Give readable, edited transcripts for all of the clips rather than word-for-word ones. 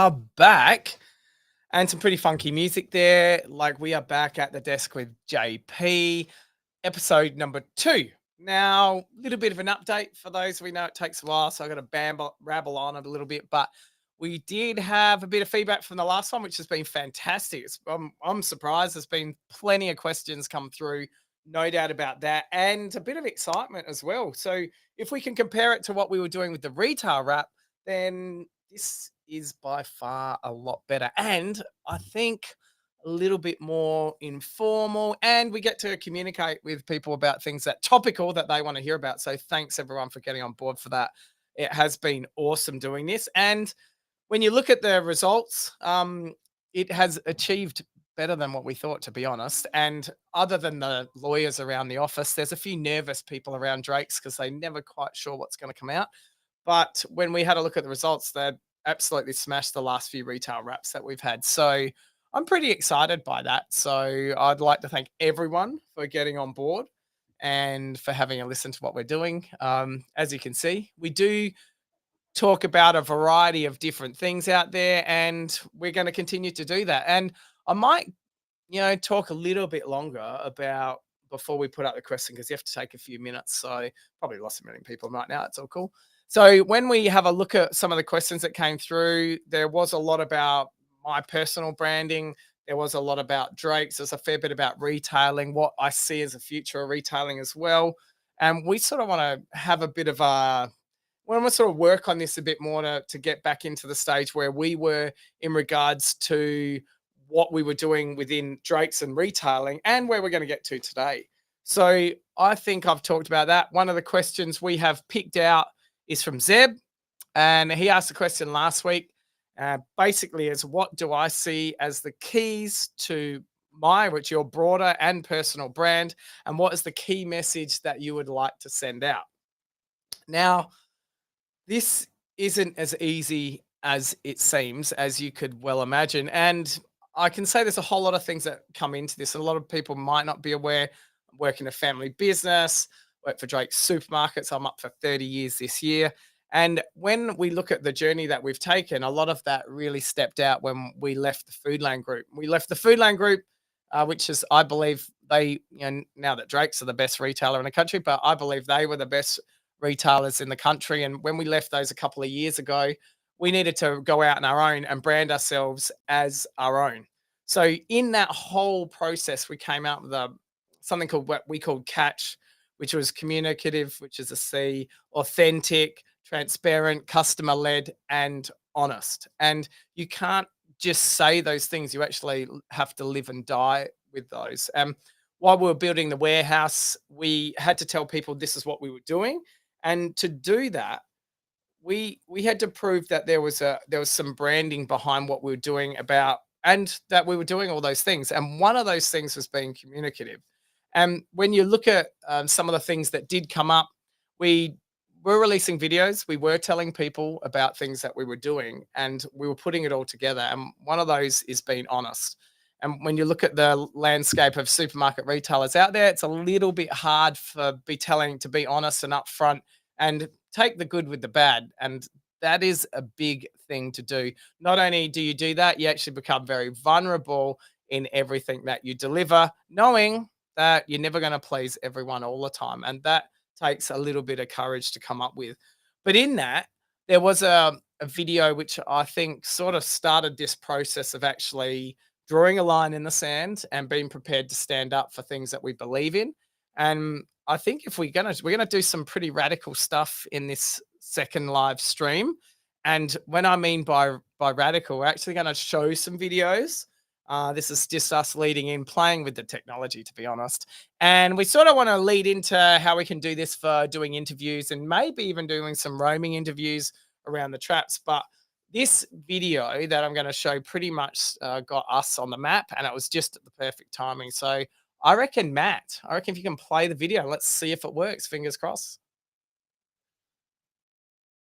are back and some pretty funky music there. Like we are back at the desk with JP, episode number 2. Now, a little bit of an update for those we know it takes a while, so I got to rabble on it a little bit, but we did have a bit of feedback from the last one, which has been fantastic. I'm surprised. There's been plenty of questions come through, no doubt about that, and a bit of excitement as well. So, if we can compare it to what we were doing with the retail wrap, then this is by far a lot better. And I think a little bit more informal, and we get to communicate with people about things that topical that they want to hear about. So thanks everyone for getting on board for that. It has been awesome doing this. And when you look at the results, it has achieved better than what we thought, to be honest. And other than the lawyers around the office, there's a few nervous people around Drake's because they never quite sure what's going to come out. But when we had a look at the results, they absolutely smashed the last few retail wraps that we've had. So I'm pretty excited by that. So I'd like to thank everyone for getting on board and for having a listen to what we're doing. As you can see, we do talk about a variety of different things out there, and we're going to continue to do that. And I might, talk a little bit longer about before we put up the question because you have to take a few minutes. So probably lost a million people right now. It's all cool. So when we have a look at some of the questions that came through, there was a lot about my personal branding. There was a lot about Drake's. There's a fair bit about retailing, what I see as a future of retailing as well. And we sort of want to have a bit of a we want to sort of work on this a bit more to get back into the stage where we were in regards to what we were doing within Drake's and retailing and where we're going to get to today. So I think I've talked about that. One of the questions we have picked out is from Zeb, and he asked a question last week. Basically, is what do I see as the keys to which your broader and personal brand, and what is the key message that you would like to send out? Now, this isn't as easy as it seems, as you could well imagine. And I can say there's a whole lot of things that come into this. A lot of people might not be aware. I work in a family business, work for Drake's Supermarkets. I'm up for 30 years this year. And when we look at the journey that we've taken, a lot of that really stepped out when we left the Foodland Group. We left the Foodland Group, which is, I believe, now that Drake's are the best retailer in the country, but I believe they were the best retailers in the country. And when we left those a couple of years ago, we needed to go out on our own and brand ourselves as our own. So in that whole process, we came out with something called what we called Catch, which was communicative, which is a C, authentic, transparent, customer led, and honest. And you can't just say those things; you actually have to live and die with those. While we were building the warehouse, we had to tell people this is what we were doing, and to do that, we had to prove that there was some branding behind what we were doing about and that we were doing all those things. And one of those things was being communicative. And when you look at some of the things that did come up, we were releasing videos. We were telling people about things that we were doing, and we were putting it all together. And one of those is being honest. And when you look at the landscape of supermarket retailers out there, it's a little bit hard to be honest and upfront and take the good with the bad. And that is a big thing to do. Not only do you do that, you actually become very vulnerable in everything that you deliver, knowing that you're never going to please everyone all the time. And that takes a little bit of courage to come up with. But in that, there was a video which I think sort of started this process of actually drawing a line in the sand and being prepared to stand up for things that we believe in. And I think if we're gonna do some pretty radical stuff in this second live stream. And when I mean by radical, we're actually gonna show some videos. This is just us leading in, playing with the technology, to be honest. And we sort of want to lead into how we can do this for doing interviews and maybe even doing some roaming interviews around the traps. But this video that I'm going to show pretty much got us on the map, and it was just at the perfect timing. So I reckon, Matt, if you can play the video, let's see if it works. Fingers crossed.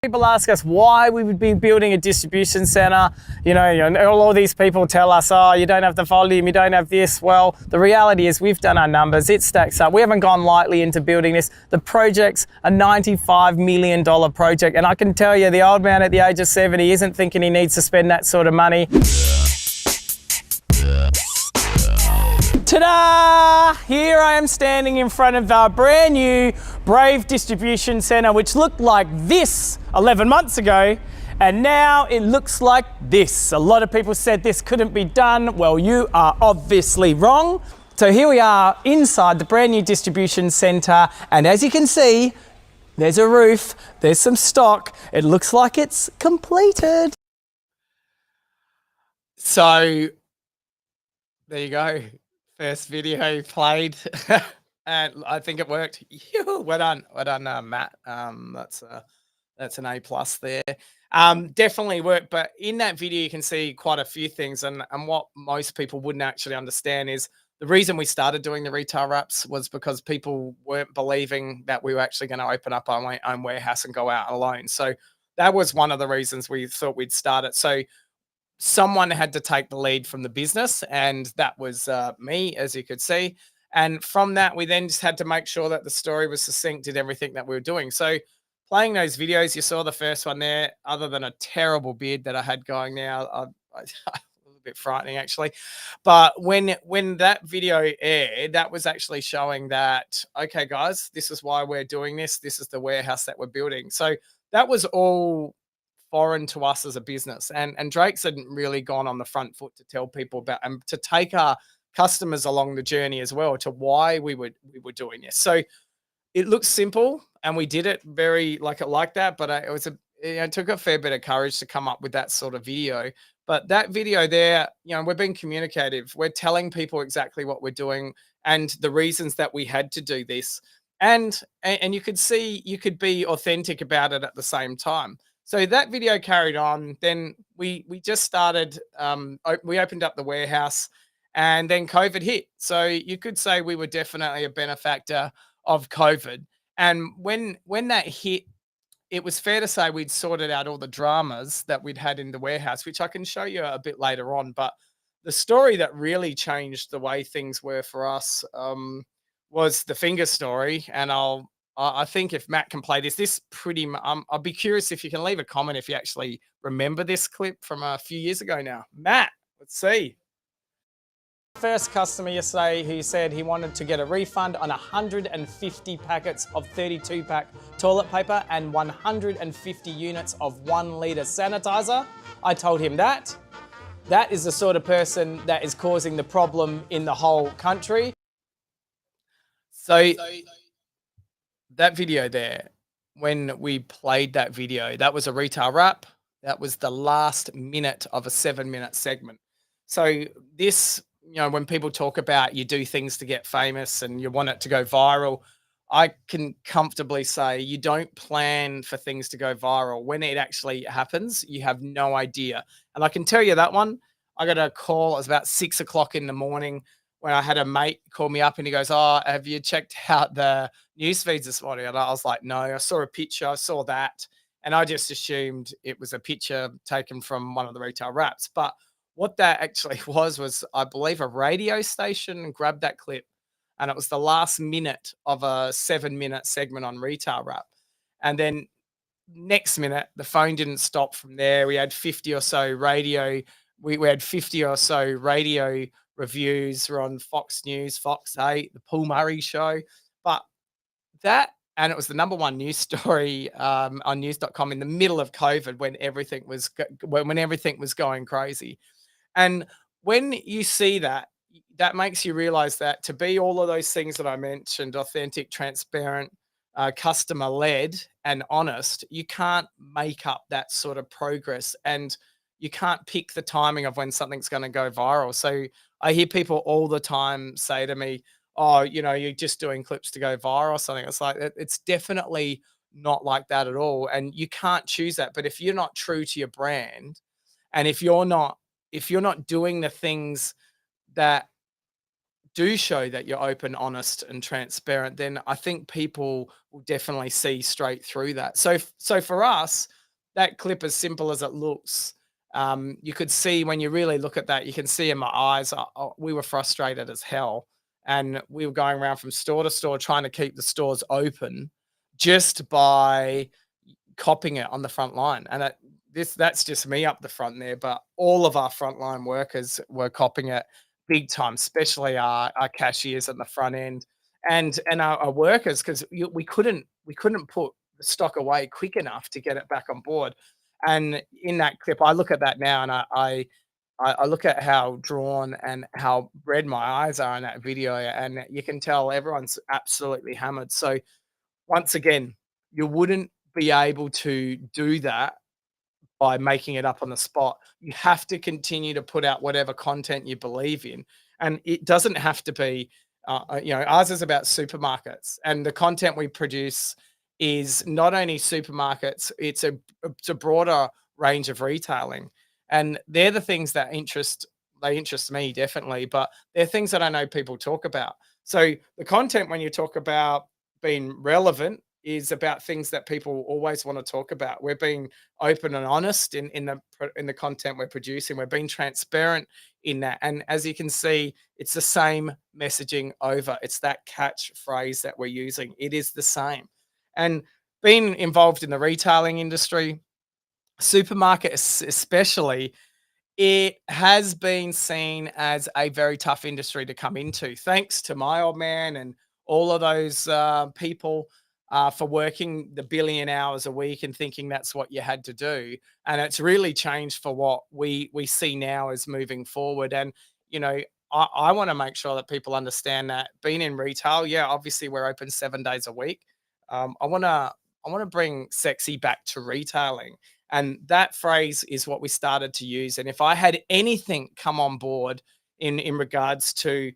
People ask us why we would be building a distribution center. And all these people tell us, oh, you don't have the volume, you don't have this. Well, the reality is we've done our numbers, it stacks up. We haven't gone lightly into building this. The project's a $95 million project. And I can tell you, the old man at the age of 70 isn't thinking he needs to spend that sort of money. Ta-da! Here I am standing in front of our brand new Brave Distribution Centre, which looked like this 11 months ago, and now it looks like this. A lot of people said this couldn't be done. Well, you are obviously wrong. So here we are inside the brand new distribution centre, and as you can see, there's a roof, there's some stock. It looks like it's completed. So there you go. First video played, and I think it worked. Well done, Matt. That's an A+ there. Definitely worked. But in that video, you can see quite a few things, and what most people wouldn't actually understand is the reason we started doing the retail wraps was because people weren't believing that we were actually going to open up our own warehouse and go out alone. So that was one of the reasons we thought we'd start it. So someone had to take the lead from the business, and that was me, as you could see. And from that, we then just had to make sure that the story was succinct in everything that we were doing. So playing those videos, you saw the first one there, other than a terrible beard that I had going now, a little bit frightening actually. But when that video aired, that was actually showing that, okay, guys, this is why we're doing this. This is the warehouse that we're building. So that was all foreign to us as a business, and Drake's hadn't really gone on the front foot to tell people about and to take our customers along the journey as well to why we were doing this. So it looks simple, and we did it very like that, but it took a fair bit of courage to come up with that sort of video. But that video there, we're being communicative. We're telling people exactly what we're doing and the reasons that we had to do this, and you could see, you could be authentic about it at the same time. So that video carried on. Then we just started, we opened up the warehouse, and then COVID hit. So you could say we were definitely a benefactor of COVID. And when that hit, it was fair to say we'd sorted out all the dramas that we'd had in the warehouse, which I can show you a bit later on. But the story that really changed the way things were for us was the finger story. And I think if Matt can play this pretty much, I'll be curious if you can leave a comment if you actually remember this clip from a few years ago now. Matt, let's see. First customer yesterday who said he wanted to get a refund on 150 packets of 32-pack toilet paper and 150 units of 1 litre sanitizer. I told him that is the sort of person that is causing the problem in the whole country. So that video there, when we played that video, that was a retail wrap. That was the last minute of a 7-minute segment. So this, when people talk about you do things to get famous and you want it to go viral, I can comfortably say you don't plan for things to go viral. When it actually happens, you have no idea. And I can tell you that one, I got a call, it was about 6 o'clock in the morning, when I had a mate call me up and he goes, oh, have you checked out the news feeds this morning? And I was like, no, I saw a picture, I saw that. And I just assumed it was a picture taken from one of the retail wraps. But what that actually was, I believe, a radio station grabbed that clip, and it was the last minute of a 7-minute segment on retail wrap. And then next minute, the phone didn't stop from there. We had 50 or so radio. We had 50 or so radio reviews. We're on Fox News, Fox 8, the Paul Murray Show. But that, and it was the #1 news story on news.com in the middle of COVID when everything was going crazy. And when you see that, that makes you realize that to be all of those things that I mentioned, authentic, transparent, customer-led, and honest, you can't make up that sort of progress, and you can't pick the timing of when something's going to go viral. So I hear people all the time say to me, oh, you're just doing clips to go viral or something. It's like, it's definitely not like that at all. And you can't choose that. But if you're not true to your brand, and if you're not doing the things that do show that you're open, honest, and transparent, then I think people will definitely see straight through that. So for us, that clip, as simple as it looks, you could see when you really look at that, you can see in my eyes, we were frustrated as hell, and we were going around from store to store trying to keep the stores open just by copying it on the front line. And that's just me up the front there, but all of our frontline workers were copying it big time, especially our cashiers at the front end and our workers, because we couldn't put the stock away quick enough to get it back on board. And in that clip, I look at that now and I look at how drawn and how red my eyes are in that video, and you can tell everyone's absolutely hammered. So once again, you wouldn't be able to do that by making it up on the spot. You have to continue to put out whatever content you believe in. And it doesn't have to be, ours is about supermarkets, and the content we produce is not only supermarkets, it's a broader range of retailing. And they're the things that interest me definitely, but they're things that I know people talk about. So the content, when you talk about being relevant, is about things that people always want to talk about. We're being open and honest in the content we're producing. We're being transparent in that, and as you can see, it's the same messaging over. It's that catchphrase that we're using. It is the same, and being involved in the retailing industry, supermarket especially, it has been seen as a very tough industry to come into, thanks to my old man and all of those people for working the billion hours a week and thinking that's what you had to do. And it's really changed for what we see now as moving forward. And you know, I want to make sure that people understand that being in retail, yeah, obviously we're open 7 days a week. I want to bring sexy back to retailing. And that phrase is what we started to use. And if I had anything come on board in regards to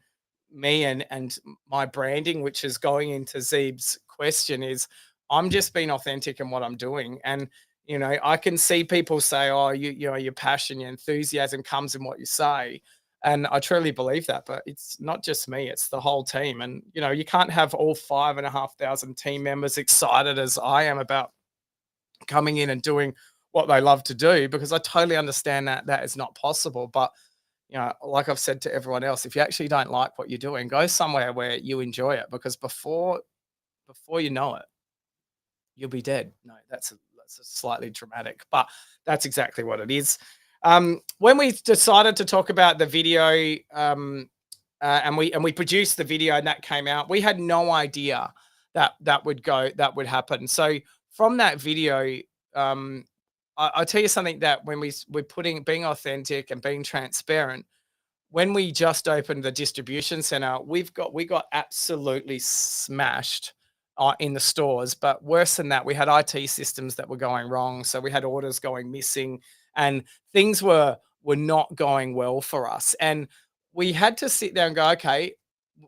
me and my branding, which is going into Zeb's question, is I'm just being authentic in what I'm doing. And I can see people say, "Oh, your passion, your enthusiasm comes in what you say," and I truly believe that. But it's not just me; it's the whole team. And you can't have all 5,500 team members excited as I am about coming in and doing what they love to do, because I totally understand that that is not possible. But like I've said to everyone else, if you actually don't like what you're doing, go somewhere where you enjoy it, because before you know it, you'll be dead. No, that's a slightly dramatic, but that's exactly what it is. When we decided to talk about the video, and we produced the video and that came out, we had no idea that would happen. So from that video, I'll tell you something, that when we're being authentic and being transparent, when we just opened the distribution center, we got absolutely smashed in the stores. But worse than that, we had IT systems that were going wrong, so we had orders going missing, and things were not going well for us. And we had to sit there and go, okay,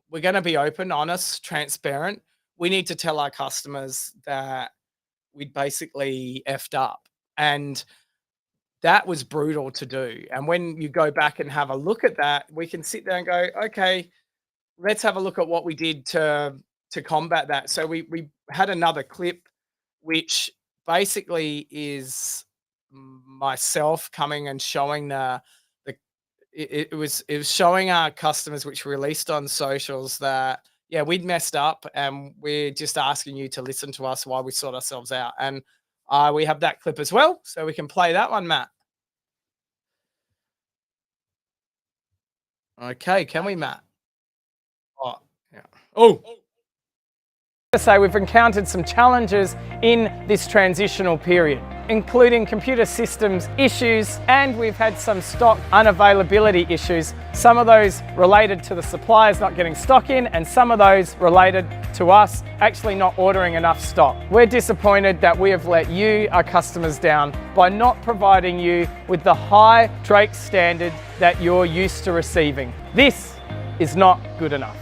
we're going to be open, honest, transparent. We need to tell our customers that we'd basically effed up. And that was brutal to do. And when you go back and have a look at that, we can sit there and go, okay, let's have a look at what we did to combat that. So we had another clip, which basically is myself coming and showing the it was showing our customers, which we released on socials, that yeah, we'd messed up and we're just asking you to listen to us while we sort ourselves out. And we have that clip as well, so we can play that one, Matt. Okay, can we, Matt? Oh, yeah. Oh, to say we've encountered some challenges in this transitional period, including computer systems issues, and we've had some stock unavailability issues. Some of those related to the suppliers not getting stock in, and some of those related to us actually not ordering enough stock. We're disappointed that we have let you, our customers, down by not providing you with the high Drake standard that you're used to receiving. This is not good enough.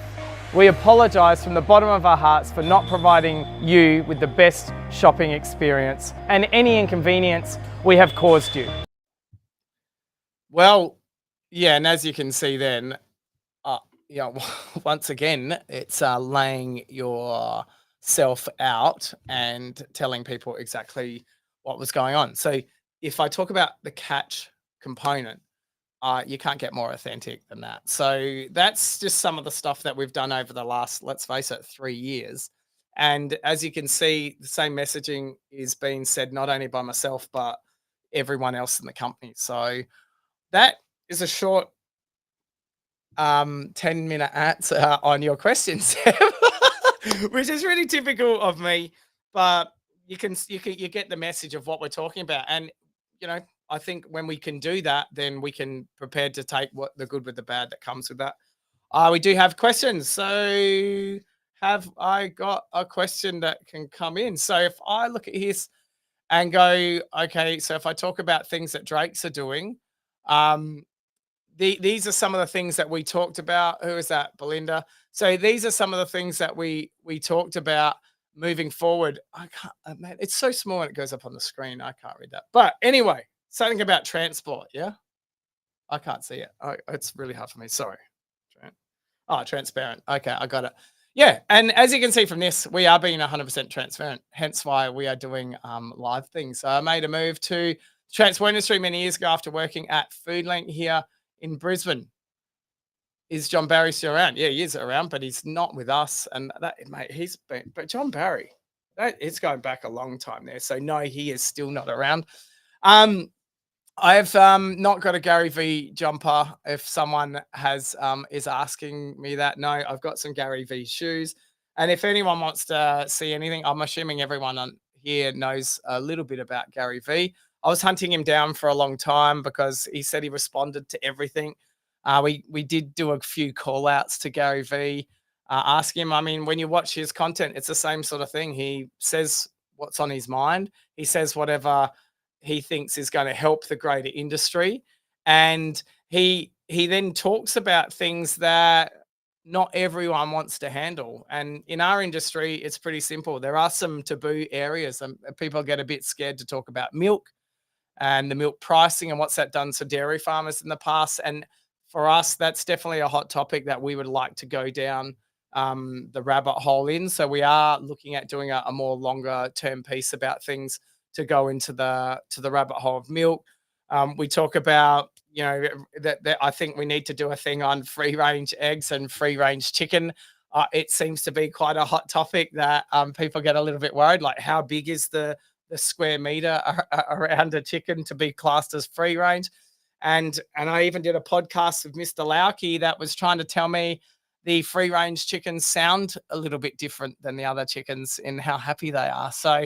We apologise from the bottom of our hearts for not providing you with the best shopping experience and any inconvenience we have caused you. Well, yeah, and as you can see then, Yeah, once again, it's laying yourself out and telling people exactly what was going on. So if I talk about the catch component, you can't get more authentic than that. So that's just some of the stuff that we've done over the last, let's face it, 3 years. And as you can see, the same messaging is being said not only by myself, but everyone else in the company. So that is a short 10-minute answer on your question, Sam, which is really typical of me. But you get the message of what we're talking about, and you know, I think when we can do that, then we can prepare to take what the good with the bad that comes with that. We do have questions, so have I got a question that can come in? So if I look at his and go, okay, so if I talk about things that Drakes are doing, um, these are some of the things that we talked about. Who is that? Belinda. So these are some of the things that we talked about moving forward. I can't, man, it's so small and it goes up on the screen. I can't read that. But anyway, something about transport. Yeah, I can't see it. It's really hard for me. Sorry. Oh, transparent. Okay, I got it. Yeah, and as you can see from this, we are being 100% transparent. Hence why we are doing live things. So I made a move to transport industry many years ago after working at Foodlink here in Brisbane. Is John Barry still around? Yeah, he is around, but he's not with us. And that, mate, he's been, but John Barry, that it's going back a long time there. So no, he is still not around. Um, I've not got a Gary V jumper. If someone has is asking me that, no, I've got some Gary V shoes. And if anyone wants to see anything, I'm assuming everyone on here knows a little bit about Gary V. I was hunting him down for a long time because he said he responded to everything. We did do a few call outs to Gary V, ask him. I mean, when you watch his content, it's the same sort of thing. He says what's on his mind. He says whatever he thinks is going to help the greater industry, and he then talks about things that not everyone wants to handle. And in our industry, it's pretty simple. There are some taboo areas, and people get a bit scared to talk about milk and the milk pricing and what's that done to dairy farmers in the past. And for us, that's definitely a hot topic that we would like to go down the rabbit hole in. So we are looking at doing a more longer term piece about things to go into the rabbit hole of milk. We talk about that I think we need to do a thing on free range eggs and free range chicken. It seems to be quite a hot topic that people get a little bit worried. Like, how big is the square meter around a chicken to be classed as free range? And I even did a podcast with Mr. Lauki that was trying to tell me the free range chickens sound a little bit different than the other chickens in how happy they are. So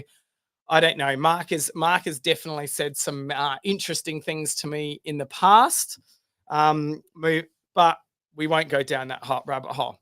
I don't know. Mark has definitely said some interesting things to me in the past, but we won't go down that hot rabbit hole.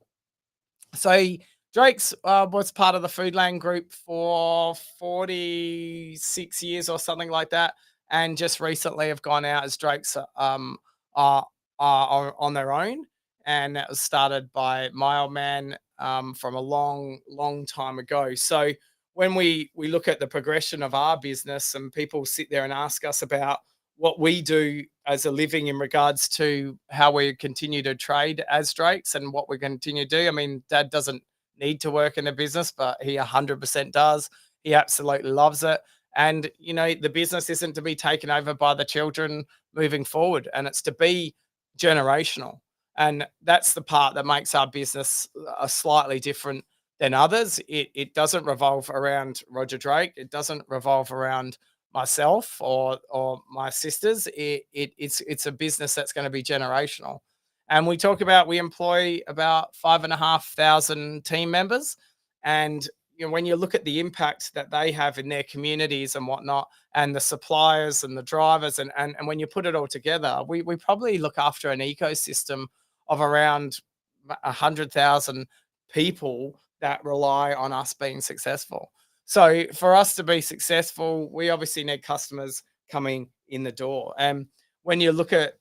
So Drake's was part of the Foodland group for 46 years or something like that, and just recently have gone out as Drake's are on their own, and that was started by my old man from a long time ago. So when we look at the progression of our business, and people sit there and ask us about what we do as a living in regards to how we continue to trade as Drakes and what we continue to do. I mean, Dad doesn't need to work in the business, but he 100% does. He absolutely loves it. And, you know, the business isn't to be taken over by the children moving forward, and it's to be generational. And that's the part that makes our business a slightly different than others. It doesn't revolve around Roger Drake. It doesn't revolve around myself or my sisters. It's a business that's going to be generational. And we employ about 5,500 team members. And when you look at the impact that they have in their communities and whatnot, and the suppliers and the drivers, and when you put it all together, we probably look after an ecosystem of around 100,000 people that rely on us being successful. So for us to be successful, we obviously need customers coming in the door. And when you look at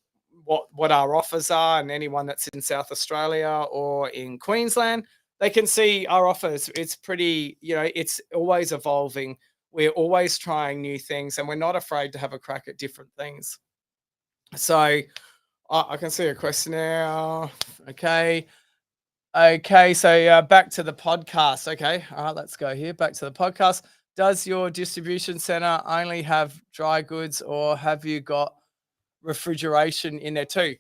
what our offers are, and anyone that's in South Australia or in Queensland, they can see our offers. It's pretty, it's always evolving. We're always trying new things, and we're not afraid to have a crack at different things. So I can see a question now. Okay. Okay, so back to the podcast. Okay, all right, let's go here. Back to the podcast. Does your distribution center only have dry goods, or have you got refrigeration in there too?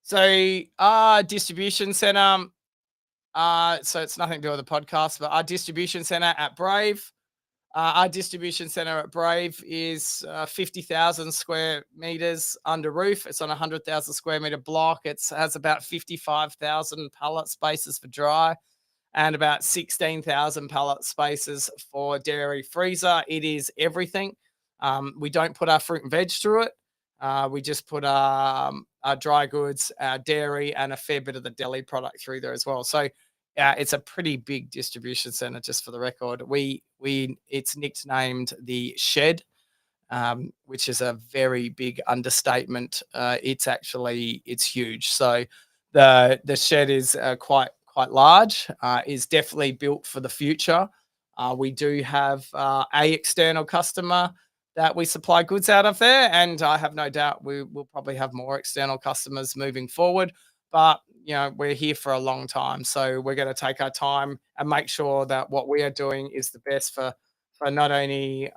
So our distribution center, so it's nothing to do with the podcast, but our distribution center at Brave, our distribution center at Brave is 50,000 square meters under roof. It's on a 100,000 square meter block. It has about 55,000 pallet spaces for dry and about 16,000 pallet spaces for dairy freezer. It is everything. We don't put our fruit and veg through it. We just put our dry goods, our dairy, and a fair bit of the deli product through there as well. So it's a pretty big distribution center, just for the record. We it's nicknamed the Shed, which is a very big understatement. It's huge. So the shed is quite large. Is definitely built for the future. We do have a external customer that we supply goods out of there, and I have no doubt we will probably have more external customers moving forward. But we're here for a long time, so we're going to take our time and make sure that what we are doing is the best for not only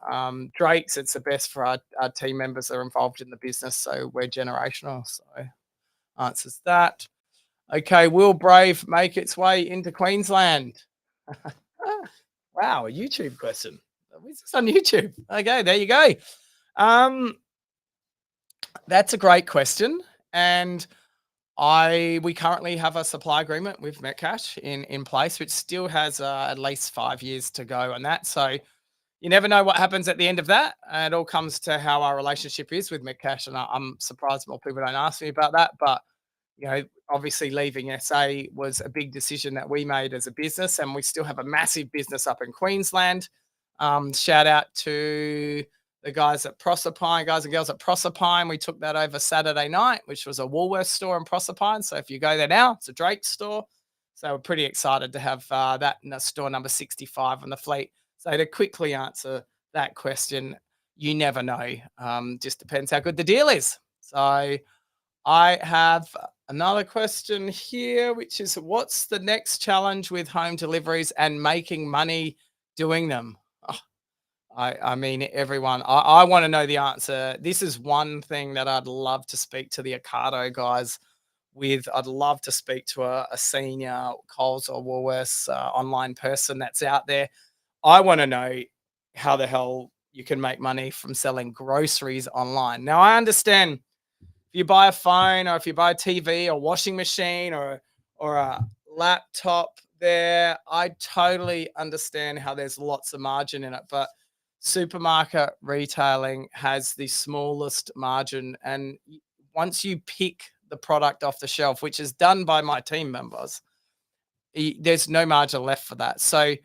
Drake's, it's the best for our team members that are involved in the business. So we're generational. So answers that. Okay, will Brave make its way into Queensland? Wow, a YouTube question. Is this on YouTube? Okay, there you go. Um, that's a great question, and we currently have a supply agreement with Metcash in place, which still has at least 5 years to go on that. So you never know what happens at the end of that. It all comes to how our relationship is with Metcash, and I'm surprised more people don't ask me about that. But obviously leaving SA was a big decision that we made as a business, and we still have a massive business up in Queensland. Shout out to the guys at Proserpine, guys and girls at Proserpine. We took that over Saturday night, which was a Woolworths store in Proserpine. So if you go there now, it's a Drake store. So we're pretty excited to have that in the store number 65 on the fleet. So to quickly answer that question, you never know. Just depends how good the deal is. So I have another question here, which is, what's the next challenge with home deliveries and making money doing them? Oh, I mean, everyone, I want to know the answer. This is one thing that I'd love to speak to the Ocado guys with. I'd love to speak to a senior Coles or Woolworths online person that's out there. I want to know how the hell you can make money from selling groceries online. Now, I understand if you buy a phone or if you buy a TV or washing machine or a laptop there, I totally understand how there's lots of margin in it. But supermarket retailing has the smallest margin. And once you pick the product off the shelf, which is done by my team members, there's no margin left for that. So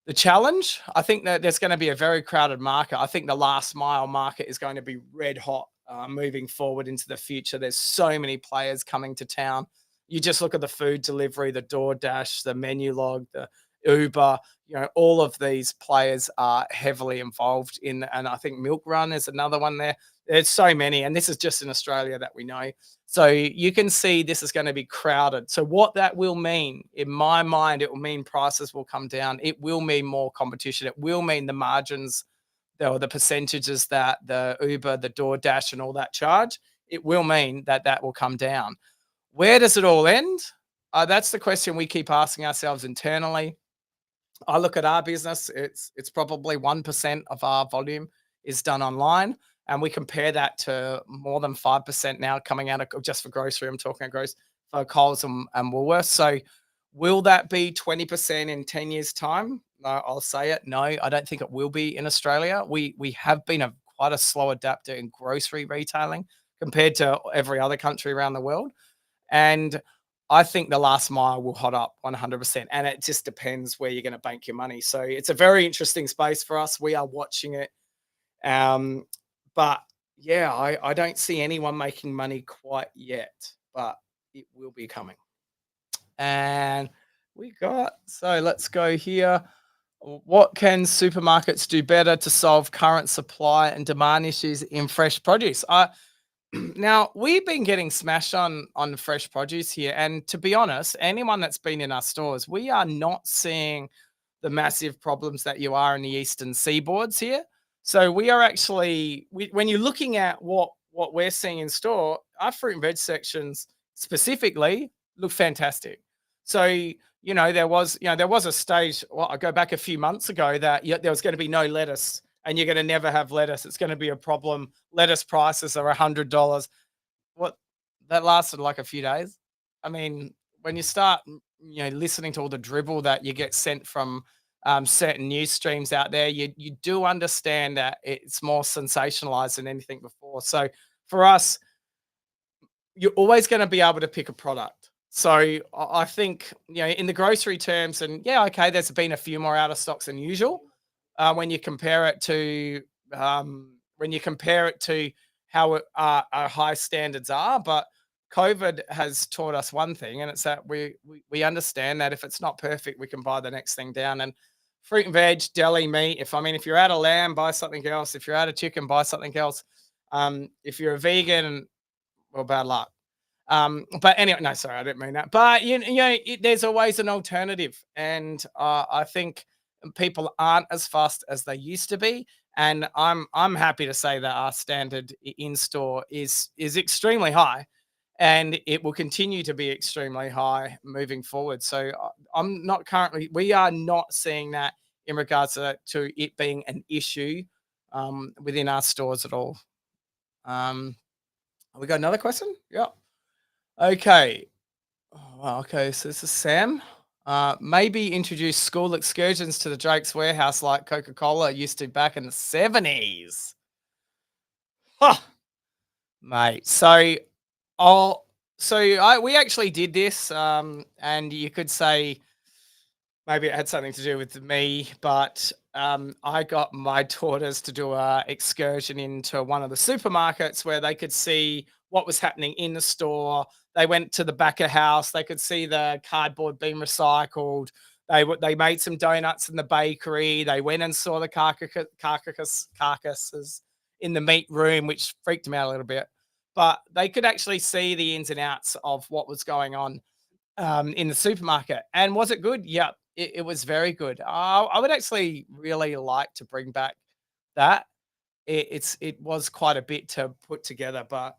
the challenge, I think that there's going to be a very crowded market. I think the last mile market is going to be red hot moving forward into the future. There's so many players coming to town. You just look at the food delivery, the DoorDash, the Menulog, the Uber. All of these players are heavily involved in, and I think Milk Run is another one there. There's so many, and this is just in Australia that we know. So you can see this is going to be crowded. So what that will mean, in my mind, it will mean prices will come down. It will mean more competition. It will mean the margins, or the percentages that the Uber, the DoorDash, and all that charge, it will mean that will come down. Where does it all end? That's the question we keep asking ourselves internally. I look at our business, it's probably 1% of our volume is done online. And we compare that to more than 5% now coming out of, just for grocery, I'm talking gross, for Coles and Woolworths. So will that be 20% in 10 years' time? No, I'll say it. No, I don't think it will be in Australia. We have been quite a slow adapter in grocery retailing compared to every other country around the world. And I think the last mile will hot up 100%. And it just depends where you're going to bank your money. So it's a very interesting space for us. We are watching it. But yeah, I don't see anyone making money quite yet, but it will be coming. And so let's go here. What can supermarkets do better to solve current supply and demand issues in fresh produce? Now, we've been getting smashed on fresh produce here, and to be honest, anyone that's been in our stores, we are not seeing the massive problems that you are in the eastern seaboards here. So we are actually, when you're looking at what we're seeing in store, our fruit and veg sections specifically look fantastic. So there was a stage. Well, I go back a few months ago that there was going to be no lettuce, and you're going to never have lettuce. It's going to be a problem. Lettuce prices are $100. What that lasted like a few days. I mean, when you start, listening to all the dribble that you get sent from certain news streams out there, you do understand that it's more sensationalized than anything before. So for us, you're always going to be able to pick a product. So I think in the grocery terms, and yeah, okay, there's been a few more out of stocks than usual when you compare it to how our high standards are. But COVID has taught us one thing, and it's that we understand that if it's not perfect, we can buy the next thing down. And fruit and veg, deli meat. If you're out of lamb, buy something else. If you're out of chicken, buy something else. If you're a vegan, well, bad luck. But anyway, no, sorry, I didn't mean that. But there's always an alternative, and I think people aren't as fast as they used to be. And I'm happy to say that our standard in store is extremely high, and it will continue to be extremely high moving forward. So we are not seeing that in regards to it being an issue within our stores at all. Um, we got another question? Yeah. Okay. Oh, wow, okay, so this is Sam. Maybe introduce school excursions to the Drake's warehouse like Coca Cola used to back in the 70s. Huh, mate. I'll, we actually did this, and you could say maybe it had something to do with me, but I got my daughters to do a excursion into one of the supermarkets where they could see what was happening in the store. They went to the back of house. They could see the cardboard being recycled. They made some donuts in the bakery. They went and saw the carcasses in the meat room, which freaked them out a little bit. But they could actually see the ins and outs of what was going on in the supermarket. And was it good? Yeah, it was very good. I would actually really like to bring back that. It was quite a bit to put together, but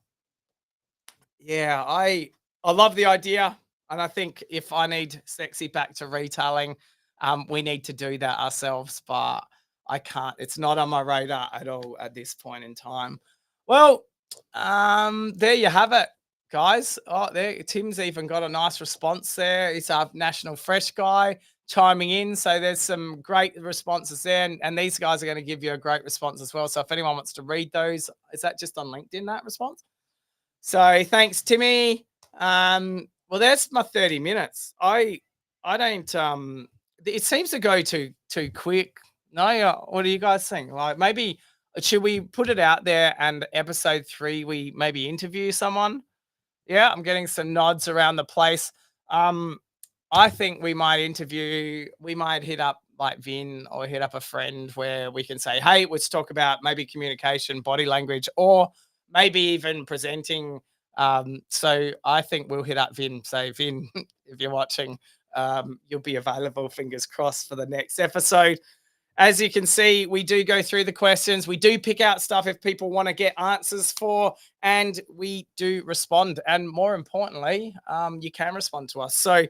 yeah, I love the idea, and I think if I need sexy back to retailing, we need to do that ourselves. But I can't. It's not on my radar at all at this point in time. Well, there you have it, guys. Oh, there, Tim's even got a nice response there. He's our national fresh guy chiming in. So there's some great responses there, and these guys are going to give you a great response as well. So if anyone wants to read those, is that just on LinkedIn that response? So thanks, Timmy. Well, that's my 30 minutes. I don't it seems to go too quick. No, what do you guys think? Like maybe should we put it out there and episode 3 we maybe interview someone? Yeah, I'm getting some nods around the place. Um, I think we might hit up like Vin or hit up a friend where we can say, hey, let's talk about maybe communication, body language, or maybe even presenting. So I think we'll hit up Vin. Say, Vin, if you're watching, you'll be available, fingers crossed, for the next episode. As you can see, we do go through the questions. We do pick out stuff if people want to get answers for, and we do respond. And more importantly, you can respond to us. So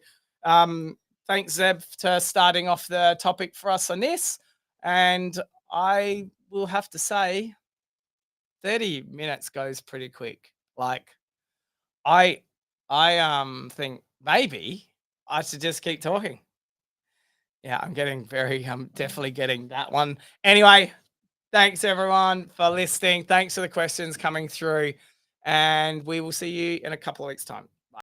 thanks, Zeb, for starting off the topic for us on this. And I will have to say, 30 minutes goes pretty quick. Like I I think maybe I should just keep talking. Yeah, I'm definitely getting that one. Anyway, thanks everyone for listening. Thanks for the questions coming through. And we will see you in a couple of weeks' time.